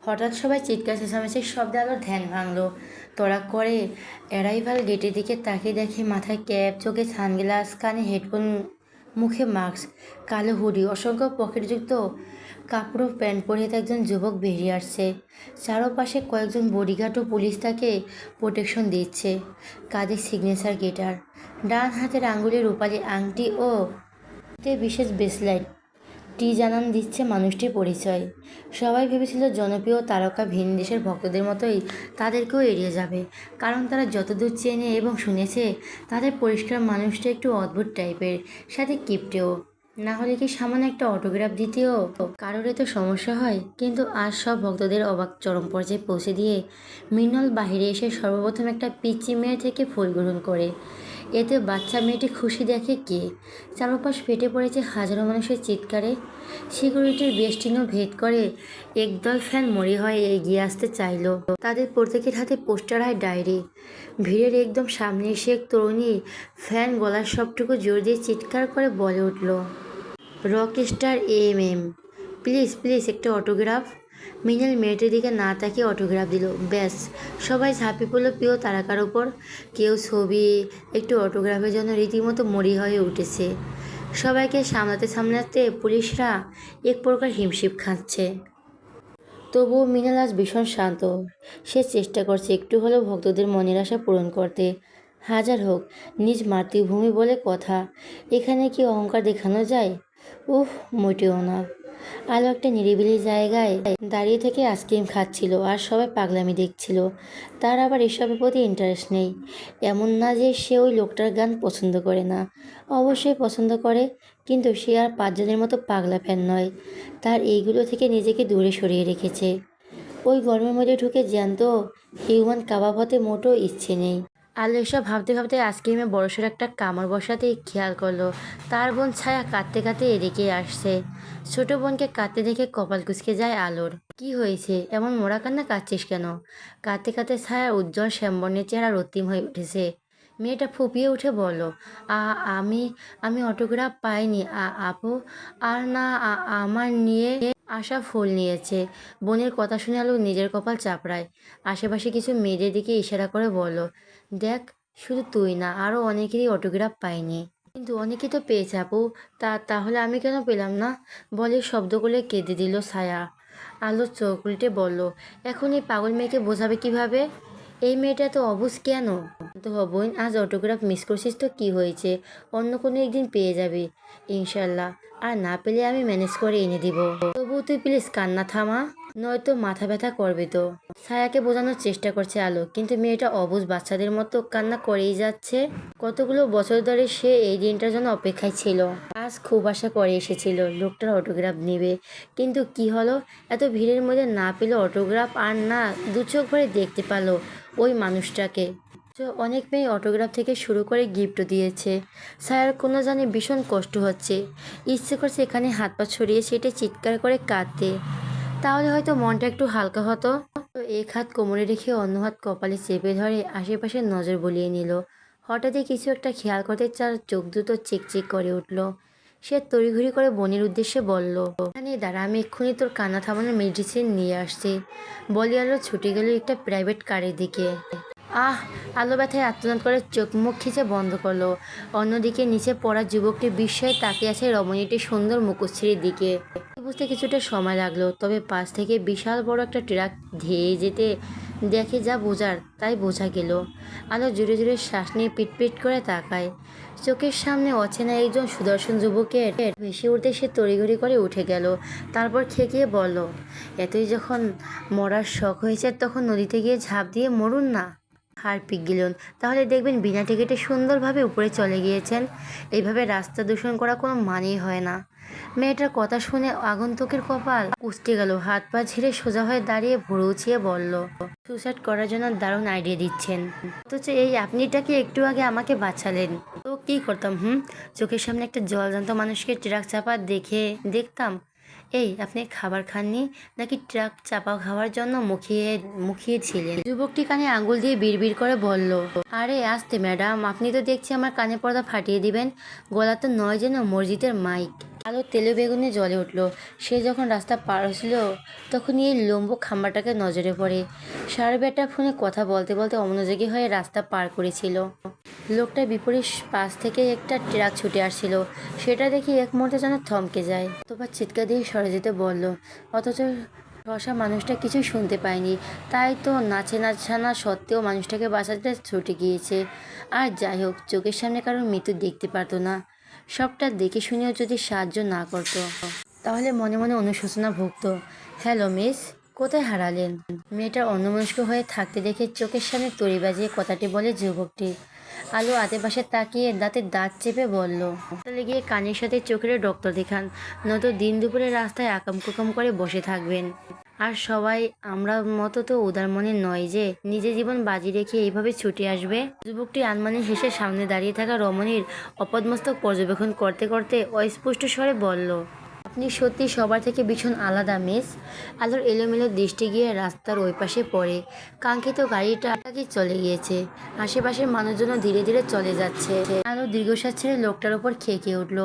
হঠাৎ সবাই চিৎকার চেঁচামেচির শব্দে আলোর ধ্যান ভাঙল। তড়াক করে অ্যারাইভাল গেটের দিকে তাকিয়ে দেখে মাথায় ক্যাপ, চোখে সানগ্লাস, কানে হেডফোন, মুখে মাস্ক, কালো হুডি, অসংখ্য পকেটযুক্ত কাপড় ও প্যান্ট পরিহিত একজন যুবক বেরিয়ে আসছে। চারপাশে কয়েকজন বডিগার্ড ও পুলিশ তাকে প্রোটেকশন দিচ্ছে। কাঁধে সিগনেচার গিটার, ডান হাতের আঙ্গুলে রূপালি আংটি ও বিশেষ ব্রেসলেট টি জানান দিচ্ছে মানুষটির পরিচয়। সবাই ভেবেছিল জনপ্রিয় তারকা ভিন দেশের ভক্তদের মতোই তাদেরকেও এড়িয়ে যাবে, কারণ তারা যতদূর চেনে এবং শুনেছে তাদের পরিষ্কার মানুষটা একটু অদ্ভুত টাইপের, সাথে কিপটেও। না হলে কি সামান্য একটা অটোগ্রাফ দিতেও কারোর এত সমস্যা হয়? কিন্তু আজ সব ভক্তদের অবাক চরম পর্যায়ে পৌঁছে দিয়ে মৃণাল বাহিরে এসে সর্বপ্রথম একটা পিচ্চি মেয়ে থেকে ফুল গ্রহণ করে। এতে বাচ্চা মেয়েটি খুশি দেখে কে? চারপাশ ফেটে পড়েছে হাজারো মানুষের চিৎকারে। সিকিউরিটির বেষ্টিনও ভেদ করে একদল ফ্যান মরি হয়ে এগিয়ে আসতে চাইল। তাদের প্রত্যেকের হাতে পোস্টার আর ডায়েরি। ভিড়ের একদম সামনে এসে এক তরুণী ফ্যান গলার সবটুকু জোর দিয়ে চিৎকার করে বলে উঠল, রক স্টার এম, প্লিজ প্লিজ একটা অটোগ্রাফ। মৃণাল মেয়েটির দিকে না তাকিয়ে অটোগ্রাফ দিল। ব্যাস, সবাই ঝাঁপিয়ে পড়লো প্রিয় তারকার ওপর। কেউ ছবি, একটু অটোগ্রাফের জন্য রীতিমতো মরি হয়ে উঠেছে। সবাইকে সামলাতে সামলাতে পুলিশরা এক প্রকার হিমশিম খাচ্ছে। তবুও মৃণাল আজ ভীষণ শান্ত। সে চেষ্টা করছে একটু হলেও ভক্তদের মনের আশা পূরণ করতে। হাজার হোক, নিজ মাতৃভূমি বলে কথা, এখানে কি অহংকার দেখানো যায়? উফ, মোটেও না। আলো একটা নিরিবিলি জায়গায় দাঁড়িয়ে থেকে আইসক্রিম খাচ্ছিল আর সবাই পাগলামি দেখছিল। তার আবার এসবের প্রতি ইন্টারেস্ট নেই। এমন না যে সে ওই লোকটার গান পছন্দ করে না, অবশ্যই পছন্দ করে, কিন্তু সে আর পাঁচজনের মতো পাগলা ফ্যান নয়। তার এইগুলো থেকে নিজেকে দূরে সরিয়ে রেখেছে। ওই গরমের মধ্যে ঢুকে জ্যান্ত হিউম্যান কাবাব হতে মোটেও ইচ্ছে নেই। আলো এসব ভাবতে ভাবতে আইসক্রিমে বড়সড় একটা কামড় বসাতেই খেয়াল করলো তার বোন ছায়া কাঁদতে কাঁদতে এদিকে আসছে। ছোট বোনকে কাঁদতে দেখে কপাল কুঁচকে যায় আলোর। কি হয়েছে, এমন মোড়া কান্না কাঁদছিস কেন? কাঁদতে কাঁদতে ছায়ার উজ্জ্বল শ্যামবর্ণের চেহারা রক্তিম হয়ে উঠেছে। মেয়েটা ফুপিয়ে উঠে বলল, আমি আমি অটোগ্রাফ পাইনি আপু। আর না, আমার নিয়ে আশা ফুল নিয়েছে। বোনের কথা শুনে আলো নিজের কপাল চাপড়ায়। আশেপাশে কিছু মেয়েদের দিকে ইশারা করে বলল, দেখ, শুধু তুই না, আরও অনেকেরই অটোগ্রাফ পাইনি। কিন্তু অনেকেই তো পেয়েছে আপু। তাহলে আমি কেন পেলাম না? বলে শব্দ করে কেঁদে দিল ছায়া। আলো চোখ উল্টে বলল, এখন এই পাগল মেয়েকে বোঝাবে কিভাবে? এই মেয়েটা তো অবুঝ কেন? তো বোন, আজ অটোগ্রাফ মিস করছিস তো কি হয়েছে? অন্য কোনো একদিন পেয়ে যাবি ইনশাল্লাহ। আর না পেলে আমি ম্যানেজ করে এনে দিব। তবুও তুই প্লিজ কান্না থামা, নয়তো মাথা ব্যথা করবে তো। ছায়াকে বোঝানোর চেষ্টা করছে আলো, কিন্তু মেয়েটা অবুঝ বাচ্চাদের মতো কান্না করেই যাচ্ছে। কতগুলো বছর ধরে সে এই দিনটার জন্য অপেক্ষায় ছিল। আজ খুব আশা করে এসেছিল লোকটার অটোগ্রাফ নেবে, কিন্তু কি হলো, এত ভিড়ের মধ্যে না পেল অটোগ্রাফ, আর না দু চোখ ভরে দেখতে পারলো ওই মানুষটাকে। অনেক মেয়ে অটোগ্রাফ থেকে শুরু করে গিফটও দিয়েছে। ছায়ার কোনো জানে ভীষণ কষ্ট হচ্ছে, ইচ্ছে করছে এখানে হাত পা ছড়িয়ে সেটে চিৎকার করে কাঁদতে। তাহলে হয়তো মনটা একটু হালকা হতো। তো এক হাত কোমরে রেখে অন্য হাত কপালে চেপে ধরে আশেপাশে নজর বুলিয়ে নিল। হঠাৎই কিছু একটা খেয়াল করতে চার চোখ দুটো চিকচিক করে উঠল। সে তড়িঘড়ি করে বোনের উদ্দেশ্যে বলল, এখানে দাঁড়া, আমি এক্ষুনি তোর কান্না থামানোর মেডিসিন নিয়ে আসছি। বলি আলো ছুটে গেল একটা প্রাইভেট কারের দিকে। আলো ব্যথায় আত্মনাদ করে চোখ মুখ খিচে বন্ধ করলো। অন্যদিকে নিচে পড়া যুবকটি বিস্ময়ে তাকিয়ে আছে রমণীটির সুন্দর মুখশ্রীর দিকে। বুঝতে কিছুটা সময় লাগলো, তবে পাশ থেকে বিশাল বড় একটা ট্রাক ধেয়ে যেতে দেখে যা বোঝার তাই বোঝা গেল। আলো জোরে জোরে শ্বাস নিয়ে পিটপিট করে তাকায়। চোখের সামনে অচেনা একজন সুদর্শন যুবকের ভেসে উঠতে সে তড়িঘড়ি করে উঠে গেল। তারপর খেকিয়ে বলল, এতই যখন মরার শখ হয়েছে তখন নদীতে গিয়ে ঝাঁপ দিয়ে মরুন না। হারপিক গিলন, তাহলে দেখবেন বিনা টিকিটে সুন্দরভাবে উপরে চলে গিয়েছেন। এইভাবে রাস্তা দূষণ করা কোনো মানেই হয় না। মেয়েটার কথা শুনে আগন্তুকের কপাল কুঁচকে গেল। হাত পা ঝেড়ে সোজা হয়ে দাঁড়িয়ে ভুরু উঁচিয়ে বলল, সুসাইড করার জন্য দারুণ আইডিয়া দিচ্ছেন, অথচ এই আপনিটাকে একটু আগে আমাকে বাঁচালেন। তো কি করতাম? চোখের সামনে একটা জলজান্ত মানুষকে ট্রাক চাপা দেখতাম। এই, আপনি খাবার খাননি নাকি ট্রাক চাপা খাওয়ার জন্য মুখিয়েছিলেন? যুবকটি কানে আঙুল দিয়ে বিড়বিড় করে বলল, আরে আস্তে ম্যাডাম, আপনি তো দেখছি আমার কানে পর্দা ফাটিয়ে দিবেন। গলা তো নয় যেন মসজিদের মাইক। আলো তেলে বেগুনে জ্বলে উঠল। সে যখন রাস্তা পার হচ্ছিল তখন এই লম্বু খাম্বাটাকে নজরে পড়ে। সার্ভেটা ফোনে কথা বলতে বলতে অমনোযোগী হয়ে রাস্তা পার করেছিল। লোকটা বিপরীত পাশ থেকে একটা ট্রাক ছুটে আসছিল। সেটা দেখে এক মুহূর্তে যেন থমকে যায়। অতঃপর চিৎকার দিয়ে সরে যেতে বলল, অথচ বসা মানুষটা কিছুই শুনতে পায়নি। তাই তো নাচানা সত্ত্বেও মানুষটাকে বাঁচাতে ছুটে গিয়েছে। আর যাই হোক, চোখের সামনে কারোর মৃত্যু দেখতে পারতো না। সবটা দেখে শুনেও যদি সাহায্য না করতো তাহলে মনে মনে অনুশোচনা ভুগতো। হ্যালো মিস, কোথায় হারালেন? মেয়েটার অন্যমনস্ক হয়ে থাকতে দেখে চোখের সামনে তড়ি বাজিয়ে কথাটি বলে যুবকটি। আলো আশেপাশে তাকিয়ে দাঁতে দাঁত চেপে বলল, হাসপাতালে গিয়ে কানের সাথে চোখের ডক্টর দেখান, নয়তো দিন দুপুরে রাস্তায় আকাম কুকাম করে বসে থাকবেন। আর সবাই আমরা মতো তো উদার মনের নয় যে নিজের জীবন বাজি রেখে এইভাবে ছুটে আসবে। যুবকটি আনমানি হেসে সামনে দাঁড়িয়ে থাকা রমণীর অপদমস্তক পর্যবেক্ষণ করতে করতে অস্পষ্ট স্বরে বলল, আপনি সত্যি সবার থেকে ভীষণ আলাদা মিস। আলোর এলোমেলো দৃষ্টি গিয়ে রাস্তার ওই পাশে পড়ে। কাঙ্ক্ষিত গাড়িটা কি চলে গিয়েছে। আশেপাশের মানুষজন ধীরে ধীরে চলে যাচ্ছে। আলো দীর্ঘশ্বাস ছেড়ে লোকটার ওপর খেয়ে উঠল।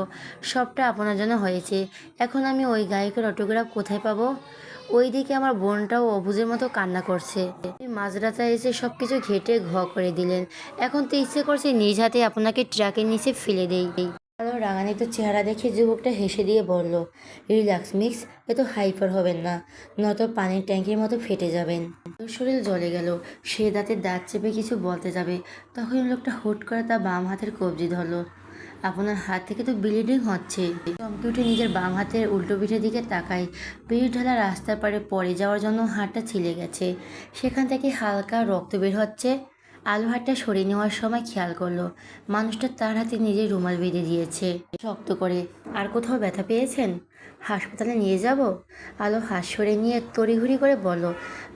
সবটা আপনার জন্য হয়েছে। এখন আমি ওই গায়কের অটোগ্রাফ কোথায় পাবো? ওইদিকে আমার বোনটাও অবুঝের মতো কান্না করছে। আপনি মাঝরাতে এসে সবকিছু ঘেটে করে দিলেন। এখন তো ইচ্ছে করছে নিজ হাতে আপনাকে ট্রাকের নিচে ফেলে দেই। আলো রাগান্বিত চেহারা দেখে যুবকটা হেসে দিয়ে বলল, রিল্যাক্স মিক্স, এত হাইপার হবেন না, নয়তো পানির ট্যাঙ্কের মতো ফেটে যাবেন। ওর শরীর জ্বলে গেল। সে দাঁতে দাঁত চেপে কিছু বলতে যাবে, তখন লোকটা হুট করে তার বাম হাতের কবজি ধরল। আপনার হাত থেকে তো ব্লিডিং হচ্ছে। চমকে উঠে নিজের বাম হাতের উল্টো পিঠের দিকে তাকায়। পিঠ ঢালা রাস্তার পাড়ে পড়ে যাওয়ার জন্য হাতটা ছিলে গেছে। সেখান থেকে হালকা রক্ত বের হচ্ছে। আলো হাতটা সরিয়ে নেওয়ার সময় খেয়াল করলো মানুষটা তার হাতে নিজের রুমাল বেঁধে দিয়েছে শক্ত করে। আর কোথাও ব্যথা পেয়েছেন? হাসপাতালে নিয়ে যাব? আলো হাত সরে নিয়ে তড়িঘড়ি করে বলল,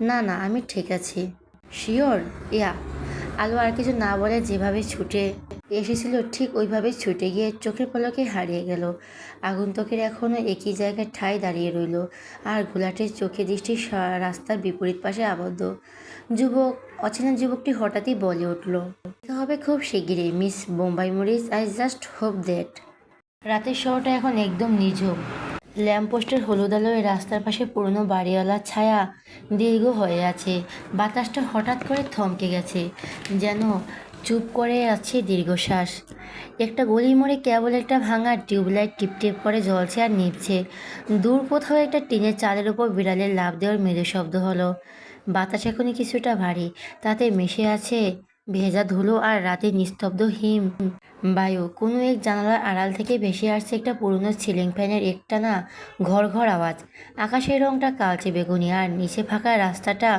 না না, আমি ঠিক আছি। শিওর? ইয়া। আলো আর কিছু না বলে যেভাবে ছুটে এসেছিল ঠিক ওইভাবে ছুটে গিয়ে চোখের পলকে হারিয়ে গেল। আগন্তুকের এখনও একই জায়গায় ঠায় দাঁড়িয়ে রইল, আর ঘোলাটের চোখে দৃষ্টি রাস্তার বিপরীত পাশে আবদ্ধ। অচেনা যুবকটি হঠাৎই বলে উঠল, দেখা হবে খুব শিগগিরই miss Bombay Morris, I just hope that. রাতের শহরটা এখন একদম নিঝুম। ল্যাম্পপোস্টের হলুদ আলোয় রাস্তার পাশে পুরনো বাড়িওয়ালার ছায়া দীর্ঘ হয়ে আছে। বাতাসটা হঠাৎ করে থমকে গেছে, যেন চুপ করে আছে দীর্ঘশ্বাস। একটা গলির মোড়ে কেবল একটা ভাঙা টিউবলাইট টিপটিপ করে জ্বলছে আর নিভছে। দূর কোথাও একটা টিনের চালের ওপর বিড়ালের লাফ দেওয়ার মৃদু শব্দ হলো। বাতাস এখনই কিছুটা ভারী, তাতে মিশে আছে ভেজা ধুলো আর রাতের নিস্তব্ধ হিম বায়ু। কোনো এক জানালার আড়াল থেকে ভেসে আসছে একটা পুরনো সিলিং ফ্যানের একটানা ঘর ঘর আওয়াজ। আকাশের রংটা কালচে বেগুনি, আর নিচে ফাঁকা রাস্তাটা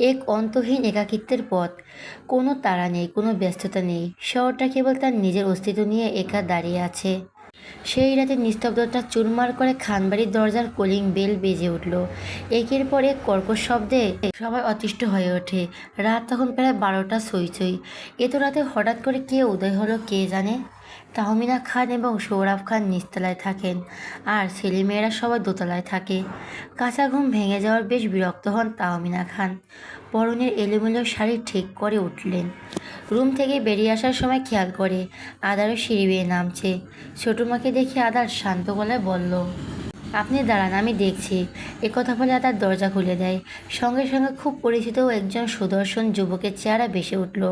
এক অন্তহীন একাকিত্বের পথ। কোনো তাড়া নেই, কোনো ব্যস্ততা নেই। শহরটা কেবল তার নিজের অস্তিত্ব নিয়ে একা দাঁড়িয়ে আছে। সেই রাতে নিস্তব্ধতা চুরমার করে খানবাড়ির দরজার কলিং বেল বেজে উঠল। একের পর এক কর্কশ শব্দে সবাই অতিষ্ঠ হয়ে ওঠে। রাত তখন প্রায় 12টা ছই। এত রাতে হঠাৎ করে কে উদয় হলো কে জানে। তাহমিনা খান এবং সৌরভ খান নিচতলায় থাকেন, আর ছেলেমেয়েরা সবাই দোতলায় থাকে। কাঁচা ঘুম ভেঙে যাওয়ার বেশ বিরক্ত হন তাহমিনা খান। পরনের এলোমেলো শাড়ি ঠিক করে উঠলেন। রুম থেকে বেরিয়ে আসার সময় খেয়াল করে আদারও সিঁড়ি বেয়ে নামছে। ছোটো মাকে দেখে আদার শান্ত গলায় বলল, আপনি দাঁড়ান, আমি দেখছি। একথা বলে আদার দরজা খুলে দেয়। সঙ্গে সঙ্গে খুব পরিচিত একজন সুদর্শন যুবকের চেহারা ভেসে উঠল।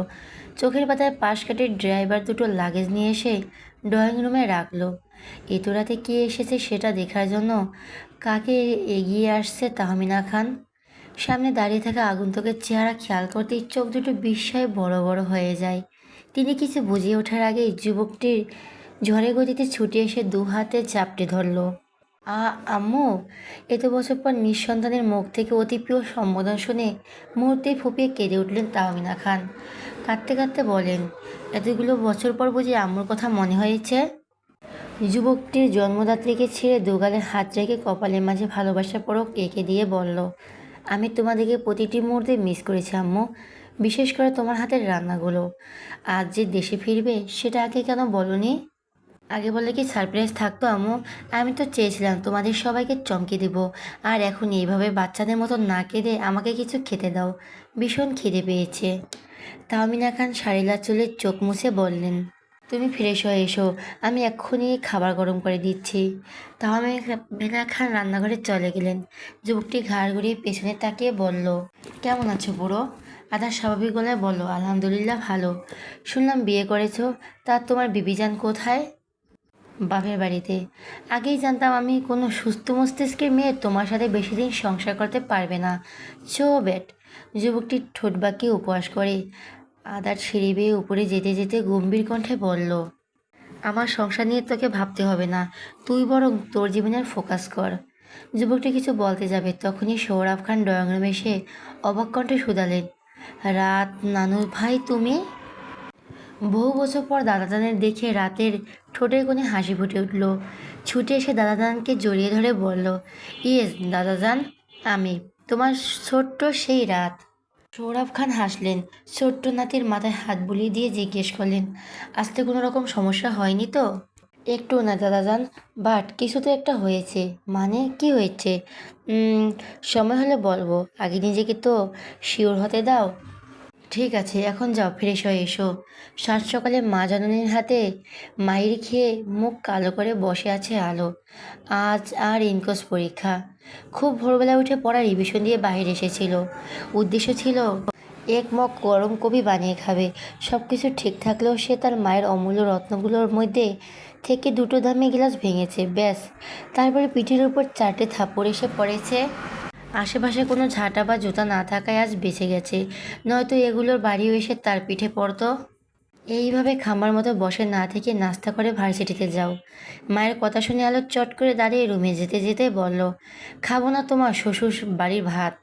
চোখের পাতায় পাশ কাটে ড্রাইভার দুটো লাগেজ নিয়ে এসে ড্রয়িং রুমে রাখলো। এত রাতে কে এসেছে সেটা দেখার জন্য কাকে এগিয়ে আসছে তাহমিনা খান। সামনে দাঁড়িয়ে থাকা আগন্তুকের চেহারা খেয়াল করতেই চোখ দুটো বিস্ময়ে বড় বড় হয়ে যায়। তিনি কিছু বুঝিয়ে ওঠার আগেই যুবকটির ঝড়ে গতিতে ছুটে এসে দু হাতে চাপটে ধরল। আম্মু! এত বছর পর নিঃসন্তানের মুখ থেকে অতি প্রিয় সম্বোধন শুনে মুহূর্তেই ফুপিয়ে কেঁদে উঠলেন তাহমিনা খান। কাঁদতে কাঁদতে বলেন, এতগুলো বছর পর বুঝি আম্মুর কথা মনে হয়েছে? যুবকটির জন্মদাত্রীকে ছেড়ে দুগালে হাত রেখে কপালের মাঝে ভালোবাসার পরক এঁকে দিয়ে বলল, আমি তোমাদেরকে প্রতিটি মুহূর্তে মিস করেছি আম্মু, বিশেষ করে তোমার হাতের রান্নাগুলো। আজ যে দেশে ফিরবে সেটা আগে কেন বলনি? আগে বলে কি সারপ্রাইজ থাকতো আম্মু? আমি তো চেয়েছিলাম তোমাদের সবাইকে চমকে দেব। আর এখন এইভাবে বাচ্চাদের মতো না কেঁদে আমাকে কিছু খেতে দাও, ভীষণ খিদে পেয়েছে। তাহমিনা খান সারিলা চুলে চোখ মুছে বললেন, তুমি ফ্রেশ হয়ে এসো, আমি এক্ষুনি খাবার গরম করে দিচ্ছি। তাহমিনা খান রান্নাঘরে চলে গেলেন। যুবকটি ঘাড় ঘুরিয়ে পেছনে তাকিয়ে বলল, কেমন আছো বুড়ো? আধার স্বাভাবিক গলায় বলল, আলহামদুলিল্লাহ ভালো। শুনলাম বিয়ে করেছো, তা তোমার বিবিজান কোথায়? বাপের বাড়িতে। আগেই জানতাম আমি কোনো সুস্থ মস্তিষ্কের মেয়ে তোমার সাথে বেশি দিন সংসার করতে পারবে না। চো ব্যাট। যুবকটি ঠোঁট বাঁকিয়ে উপহাস করে আদার সিঁড়ি বেয়ে উপরে যেতে যেতে গম্ভীর কণ্ঠে বলল, আমার সংসার নিয়ে তোকে ভাবতে হবে না, তুই বরং তোর জীবনের ফোকাস কর। যুবকটি কিছু বলতে যাবে তখনই সৌরভ খান ড্রয়িং রুমে এসে অবাক কণ্ঠে শুধালেন, রাত নানুর ভাই তুমি? বহু বছর পর দাদাজানের দেখে রাতের ঠোঁটের কোণে হাসি ফুটে উঠল। ছুটে এসে দাদাজানকে জড়িয়ে ধরে বলল, ইয়েস দাদাজান, আমি তোমার ছোট্ট সেই রাত। সৌরভ খান হাসলেন, ছোট্ট নাতির মাথায় হাত বুলিয়ে দিয়ে জিজ্ঞেস করলেন, আসতে কোনো রকম সমস্যা হয়নি তো? একটু না দাদাজান, বাট কিছু তো একটা হয়েছে। মানে কি হয়েছে? উম, সময় হলে বলবো, আগে নিজেকে তো শিওর হতে দাও। ঠিক আছে, এখন যাও ফ্রেশ হয়ে এসো। সাত সকালে মা জননীর হাতে মাইর খেয়ে মুখ কালো করে বসে আছে আলো। আজ আর ইনকোর্স পরীক্ষা। খুব ভোরবেলা উঠে পড়া রিভিশন দিয়ে বাইরে এসেছিল। উদ্দেশ্য ছিল এক মগ গরম কফি বানিয়ে খাবে। সব কিছু ঠিক থাকলেও সে তার মায়ের অমূল্য রত্নগুলোর মধ্যে থেকে দুটো দামি গ্লাস ভেঙেছে, ব্যাস। তারপরে পিঠের উপর 4টে থাপ্পড় এসে পড়েছে। আশেপাশে কোনো ঝাঁটা বা জুতা না থাকায় আজ বেঁচে গেছে, নয়তো এগুলোর বাড়িও এসে তার পিঠে পড়তো। এইভাবে খামার মতো বসে না থেকে নাস্তা করে ভার্সিটিতে যাও। মায়ের কথা শুনে আলো চট করে দাঁড়িয়ে রুমে যেতে যেতে বলল, খাবো না তোমার শ্বশুর বাড়ির ভাত।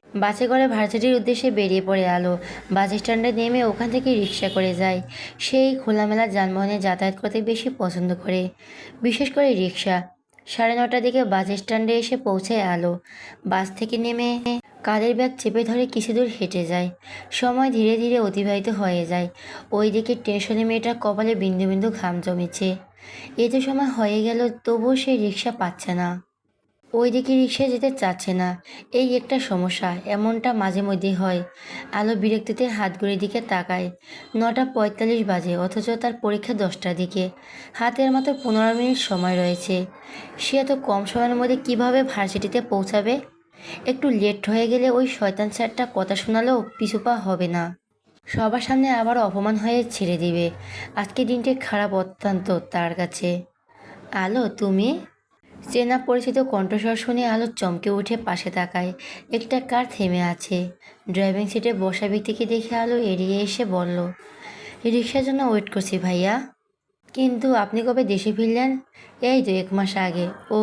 বাসে করে ভার্সিটির উদ্দেশ্যে বেরিয়ে পড়ে আলো। বাস স্ট্যান্ডে নেমে ওখান থেকে রিক্সা করে যায়। সেই খোলামেলা যানবাহনে যাতায়াত করতে বেশি পছন্দ করে, বিশেষ করে রিক্সা। 9:30টার দিকে বাস স্ট্যান্ডে এসে পৌঁছায় আলো। বাস থেকে নেমে কাঁধের ব্যাগ চেপে ধরে কিছু দূর হেঁটে যায়। সময় ধীরে ধীরে অতিবাহিত হয়ে যায়। ওইদিকে টেনশনে মেয়েটার কপালে বিন্দু বিন্দু ঘাম জমেছে। এত সময় হয়ে গেল তবুও সে রিক্সা পাচ্ছে না। ওইদিকে রিক্সায় যেতে চাচ্ছে না, এই একটা সমস্যা। এমনটা মাঝে মধ্যে হয়। আলো বিরক্তিতে হাত ঘড়ির দিকে তাকায়। 9:45 বাজে, অথচ তার পরীক্ষা 10টার দিকে। হাতের মাত্র 15 মিনিট সময় রয়েছে। সে এত কম সময়ের মধ্যে কিভাবে ভার্সিটিতে পৌঁছাবে? একটু লেট হয়ে গেলে ওই শয়তান স্যারটা কথা শোনালেও পিছুপা হবে না। সবার সামনে আবার অপমান হয়ে ছেড়ে দিবে। আজকে দিনটি খারাপ অত্যন্ত তার কাছে। আলো তুমি? চেনা পরিচিত কণ্ঠস্বর শুনে আলো চমকে উঠে পাশে তাকায়। একটা কার থেমে আছে। ড্রাইভিং সিটে বসা ব্যক্তিকে দেখে আলো এড়িয়ে এসে বলল, রিক্সার জন্য ওয়েট করছি ভাইয়া। কিন্তু আপনি কবে দেশে ফিরলেন? এই তো 1 মাস আগে। ও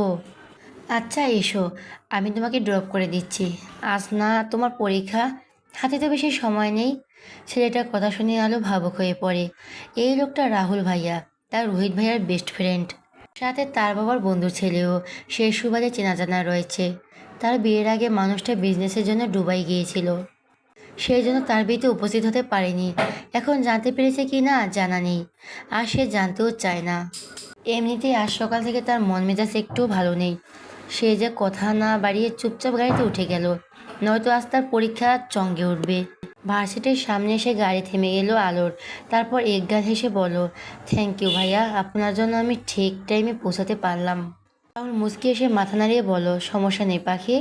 আচ্ছা, এসো, আমি তোমাকে ড্রপ করে দিচ্ছি। আজ না তোমার পরীক্ষা, হাতে তো বেশি সময় নেই। ছেলেটার কথা শুনে আলো ভাবুক হয়ে পড়ে। এই লোকটা রাহুল ভাইয়া, তার রোহিত ভাইয়ার বেস্ট ফ্রেন্ড। সাথে তার বাবার বন্ধু ছেলেও। সেই সুবাদে চেনা জানা রয়েছে। তার বিয়ের আগে মানুষটা বিজনেসের জন্য দুবাই গিয়েছিল, সেই জন্য তার বিয়েতে উপস্থিত হতে পারেনি। এখন জানতে পেরেছে কি না জানা নেই, আর সে জানতেও চায় না। এমনিতেই আজ সকাল থেকে তার মন মেজাজ একটুও ভালো নেই। সে যে কথা না বাড়িয়ে চুপচাপ গাড়িতে উঠে গেল, নয়তো আজ তার পরীক্ষা চঙ্গে উঠবে। ভার্সিটির সামনে এসে গাড়ি থেমে এলো আলোর। তারপর একগাল হেসে বলল, থ্যাংক ইউ ভাইয়া, আপনার জন্য আমি ঠিক টাইমে পৌঁছাতে পারলাম। রাহুল মুচকি এসে মাথা নাড়িয়ে বলল, সমস্যা নেই পাখি,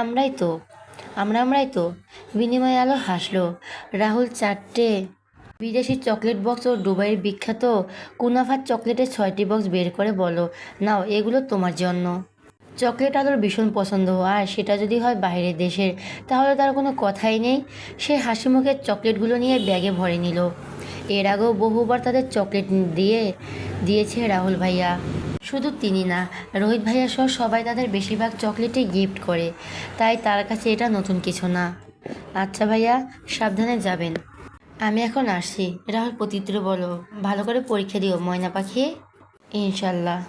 আমরাই তো। বিনিময়ে আলো হাসলো। রাহুল 4টে বিদেশি চকলেট বক্স ও দুবাইয়ের বিখ্যাত কুনাফার চকলেটের 6টি বক্স বের করে বলল, নাও এগুলো তোমার জন্য। চকলেট আলোর ভীষণ পছন্দ, আর সেটা যদি হয় বাইরের দেশের, তাহলে তার কোনো কথাই নেই। সে হাসি মুখে চকলেটগুলো নিয়ে ব্যাগে ভরে নিল। এর আগেও বহুবার তাদের চকলেট দিয়েছে রাহুল ভাইয়া। শুধু তিনি না, রোহিত ভাইয়া সহ সবাই তাদের বেশিরভাগ চকলেটই গিফট করে, তাই তার কাছে এটা নতুন কিছু না। আচ্ছা ভাইয়া, সাবধানে যাবেন। আমি এখন আসছি। রাহুল প্রতিদ্র বলো, ভালো করে পরীক্ষা দিও ময়না পাখি। ইনশাল্লাহ।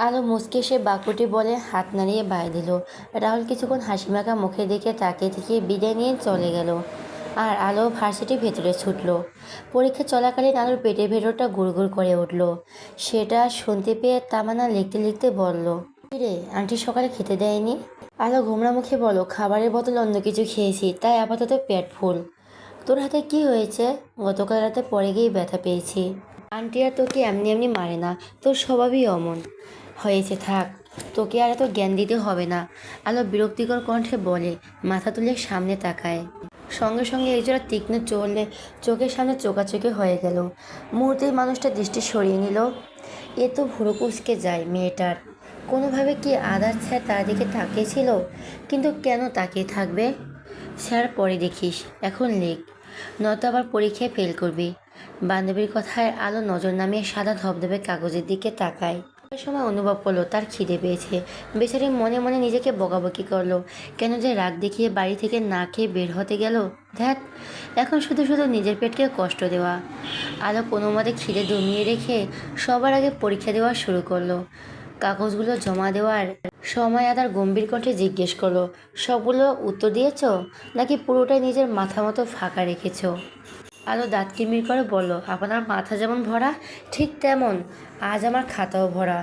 আলো মুচকে সে বাক্যটি বলে হাত নাড়িয়ে বাই দিল। রাহুল কিছুক্ষণ হাসিমাখা মুখে দেখে তাকিয়ে থেকে বিদায় নিয়ে চলে গেল। আর আলো ভার্সিটির ভেতরে ছুটল। পরীক্ষা চলাকালীন আলোর পেটের ভেতরটা গুড়গুড় করে উঠল। সেটা শুনতে পেয়ে তামান্না লিখতে লিখতে বলল, রে আন্টি সকালে খেতে দেয়নি? আলো গোমরা মুখে বলো, খাবারের বদল অন্য কিছু খেয়েছি, তাই আপাতত পেট ফুল। তোর হাতে কি হয়েছে? গতকাল রাতে পড়ে গিয়ে ব্যথা পেয়েছি। আন্টি আর তোকে এমনি এমনি মারে না, তোর স্বভাবই অমন। হয়েছে থাক, তোকে আর এত জ্ঞান দিতে হবে না, আলো বিরক্তিকর কণ্ঠে বলে, মাথা তুলে সামনে তাকায়। সঙ্গে সঙ্গে একজোড়া তীক্ষ্ণ চোখের সামনে চোখাচোখি হয়ে গেল। মুহূর্তেই মানুষটা দৃষ্টি সরিয়ে নিল। এ তো ভুরু কুঁচকে যায় মেয়েটার। কোনোভাবে কি আদার স্যার তার দিকে তাকিয়েছিল? কিন্তু কেন তাকিয়ে থাকবে? স্যার পরে দেখিস, এখন লেখ, নয়তো আবার পরীক্ষায় ফেল করবি। বান্ধবীর কথায় আলো নজর নামিয়ে সাদা ধবধবে কাগজের দিকে তাকায়। ওই সময় অনুভব করলো তার খিদে পেয়েছে। বেচারি মনে মনে নিজেকে বকাবকি করলো, কেন যে রাগ দেখিয়ে বাড়ি থেকে না খেয়ে বের হতে গেল। ধ্যাত, এখন শুধু শুধু নিজের পেটকে কষ্ট দেওয়া। আলো কোনো মতে খিদে দমিয়ে রেখে সবার আগে পরীক্ষা দেওয়া শুরু করলো। কাগজগুলো জমা দেওয়ার সময় আদার গম্ভীর কণ্ঠে জিজ্ঞেস করলো, সবগুলো উত্তর দিয়েছ, নাকি পুরোটাই নিজের মাথা মতো ফাঁকা রেখেছ? আলো দাঁত কিরমির করে বলল, আপনার মাথা যেমন ভরা ঠিক তেমন আজ আমার খাতাও ভরা।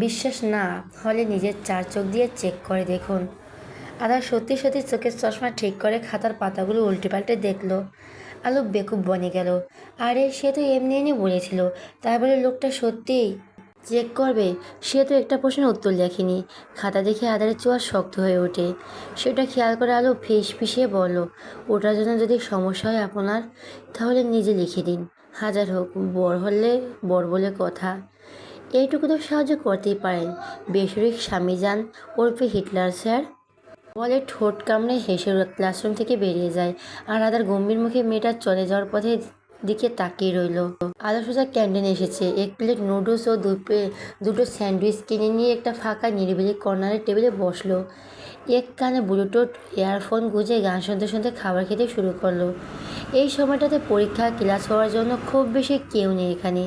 বিশ্বাস না হলে নিজের চার চোখ দিয়ে চেক করে দেখুন। আদা সত্যি সত্যি চোখের চশমা ঠিক করে খাতার পাতাগুলো উল্টে পাল্টে দেখলো। আলো বেকুব বনে গেল। আরে সে তো এমনি এমনি বলেছিল, তাই বলে লোকটা সত্যিই চেক করবে? সে তো একটা প্রশ্নের উত্তর লেখেনি। খাতা দেখে আদারের চোয়া শক্ত হয়ে ওঠে। সেটা খেয়াল করে আলো ফিসফিসিয়ে বলল, ওটার জন্য যদি সমস্যা হয় আপনার, তাহলে নিজে লিখে দিন। হাজার হোক, বড় হলে বড় বলে কথা। এইটুকু তো সাহায্য করতেই পারেন। বেসরিক স্বামীজান ওরফে হিটলার স্যার বলে ঠোঁট কামড়ে হেসে ক্লাসরুম থেকে বেরিয়ে যায়। আর আদার গম্ভীর মুখে মেয়েটা চলে যাওয়ার পথে দিকে তাকিয়ে রইল। আলো সোজা ক্যান্টিনে এসেছে। এক প্লেট নুডলস ও দুটো স্যান্ডউইচ কিনে নিয়ে একটা ফাঁকা নিরিবিলি কর্নারের টেবিলে বসলো। এক কানে ব্লুটুথ ইয়ারফোন গুঁজে গান শুনতে শুনতে খাবার খেতে শুরু করলো। এই সময়টাতে পরীক্ষা ক্লাস হওয়ার জন্য খুব বেশি কেউ নেই এখানে।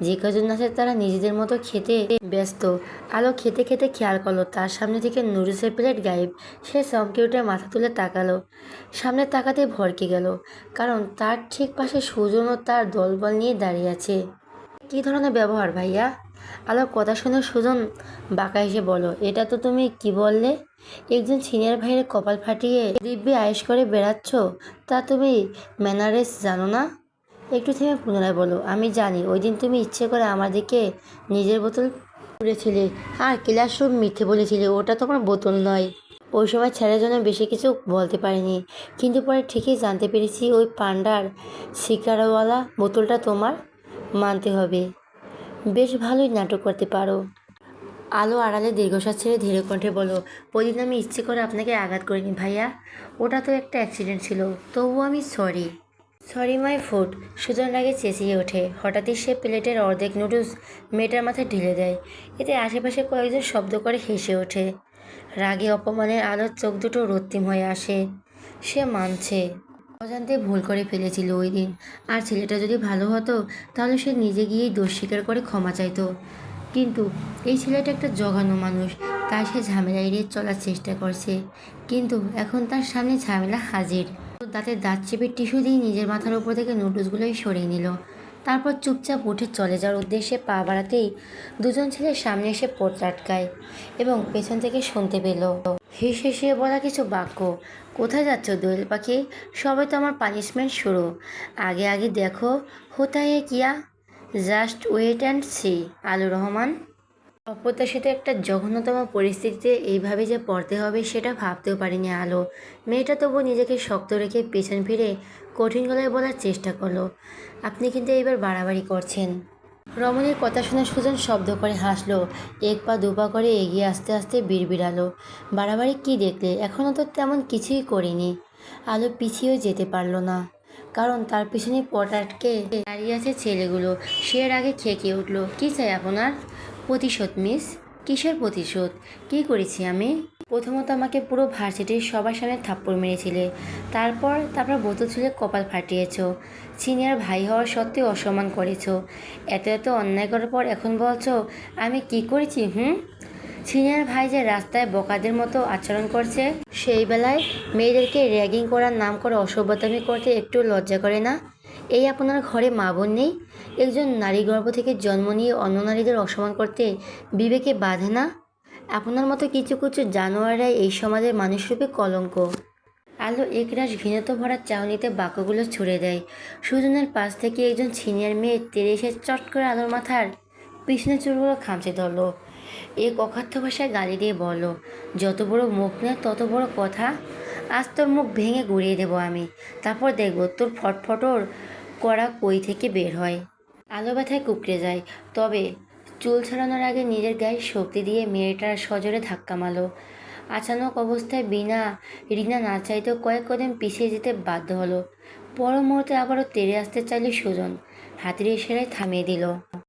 যে কজন আছে তারা নিজেদের মতো খেতে ব্যস্ত। আলো খেতে খেতে খেয়াল করলো তার সামনে থেকে নুডলসের প্লেট গায়েব। সে চমকে উঠে মাথা তুলে তাকালো। সামনে তাকাতে ভরকে গেল, কারণ তার ঠিক পাশে সুজন ও তার দলবল নিয়ে দাঁড়িয়ে আছে। কী ধরনের ব্যবহার ভাইয়া? আলোর কথা শুনে সুজন বাঁকা হেসে বলো, এটা তো তুমি কি বললে? একজন সিনিয়র ভাইয়ের কপাল ফাটিয়ে দিব্যি আয়েশ করে বেড়াচ্ছ, তা তুমি ম্যানারেস জানো না? একটু থেমে পুনরায় বলো, আমি জানি ওই দিন তুমি ইচ্ছে করে আমার দিকে নিজের বোতল তুলেছিলে আর ক্লাসরুম মিথ্যে বলেছিলে ওটা তোমার বোতল নয়। ওই সময় ছেলের জন্য বেশি কিছু বলতে পারিনি, কিন্তু পরে ঠিকই জানতে পেরেছি ওই পান্ডার শিকারওয়ালা বোতলটা তোমার। মানতে হবে, বেশ ভালোই নাটক করতে পারো। আলো আড়ালে দীর্ঘশ্বাস ছেড়ে ধীরে কণ্ঠে বলো, ওই দিন আমি ইচ্ছে করে আপনাকে আঘাত করিনি ভাইয়া, ওটা তো একটা অ্যাক্সিডেন্ট ছিল, তবুও আমি sorry. Sorry my food. Sujan রাগে চেঁচিয়ে ওঠে। হঠাৎই সে প্লেটের অর্ধেক নুডলস মেয়েটার মাথায় ঢেলে দেয়। এতে আশেপাশে কয়েকজন শব্দ করে হেসে ওঠে। রাগে অপমানের আলোর চোখ দুটো রক্তিম হয়ে আসে। সে মানছে অজান্তে ভুল করে ফেলেছিল ওই দিন। আর ছেলেটা যদি ভালো হতো তাহলে সে নিজে গিয়েই দোষ স্বীকার করে ক্ষমা চাইতো। কিন্তু এই ছেলেটা একটা জঘন্য মানুষ, তাই সে ঝামেলা এড়িয়ে চলার চেষ্টা করছে। কিন্তু এখন তার সামনে ঝামেলা হাজির। দাঁতে দাঁত চেপে টিস্যু দিয়ে নিজের মাথার উপর থেকে নুডলসগুলোই সরিয়ে নিল। তারপর চুপচাপ উঠে চলে যাওয়ার উদ্দেশ্যে পা বাড়াতেই দুজন ছেলে সামনে এসে পথ আটকায় এবং পেছন থেকে শুনতে পেল হিস হিসিয়ে বলা কিছু বাক্য। কোথায় যাচ্ছ দোয়েল পাখি? সবে তো আমার পানিশমেন্ট শুরু। আগে আগে দেখো হোতা হে কিয়া। Just wait and see. আলু রহমান। অপ্রত্যাশিত একটা জঘন্যতম পরিস্থিতিতে এইভাবে যে পড়তে হবে সেটা ভাবতেও পারিনি আলো। মেয়েটা তবু নিজেকে শক্ত রেখে পেছন ফিরে কঠিন গলায় বলার চেষ্টা করলো, আপনি কিন্তু এইবার বাড়াবাড়ি করছেন। রমণীর কথা শুনে সুজন শব্দ করে হাসলো। এক পা দুপা করে এগিয়ে আস্তে আস্তে বিড়বিড়ালো, বাড়াবাড়ি কি দেখলে? এখনও তো তেমন কিছুই করিনি। আলো পিছিয়েও যেতে পারলো না, কারণ তার পিছনে পট আটকে দাঁড়িয়ে আছে ছেলেগুলো। সে আগে খেকে উঠল, কি চাই আপনার? প্রতিশোধ মিস। কিসের প্রতিশোধ? কী করেছি আমি? প্রথমত আমাকে পুরো ভার্সিটির সবার সামনে থাপ্পড় মেরেছিলে। তারপর বোতল ছুঁড়ে কপাল ফাটিয়েছ। সিনিয়র ভাই হওয়ার সত্ত্বেও অসম্মান করেছ। এত এত অন্যায় করার পর এখন বলছো আমি কি করেছি? সিনিয়র ভাই যে রাস্তায় বোকাদের মতো আচরণ করছে, সেই বেলায় মেয়েদেরকে র্যাগিং করার নাম করে অসভ্যতামি করতে একটু লজ্জা করে না? এই আপনার ঘরে মা বোন নেই? একজন নারী গর্ভ থেকে জন্ম নিয়ে অন্য নারীদের অসম্মান করতে বিবেকে বাঁধে না? আপনার মতো কিছু কিছু জানোয়াররাই এই সমাজের মানুষরূপে কলঙ্ক। আলো একরাশ ঘৃণত ভরা চাউনিতে বাক্যগুলো ছুড়ে দেয়। সুজনের পাশ থেকে একজন সিনিয়র মেয়ে তেড়ে এসে চট করে আলোর মাথার পিছনে চুলগুলো খামচে ধরলো। এক অখাদ্য ভাষায় গালি দিয়ে বলল, যত বড় মুখ নয় তত বড় কথা। আজ তোর মুখ ভেঙে গুঁড়িয়ে দেবো আমি, তারপর দেখবো তোর ফটফটর করা কই থেকে বের হয়। আলো ব্যথায় কুঁকড়ে যায়, তবে চুল ছাড়ানোর আগে নিজের গায়ে শক্তি দিয়ে মেয়েটার সজোরে ধাক্কা মারল। আচানক অবস্থায় রিনা না চাইতেও কয়েক কদম পিছিয়ে যেতে বাধ্য হলো। পর মুহূর্তে আবারও তেড়ে আসতে চাইলে সুজন হাতির ইশারায় থামিয়ে দিল।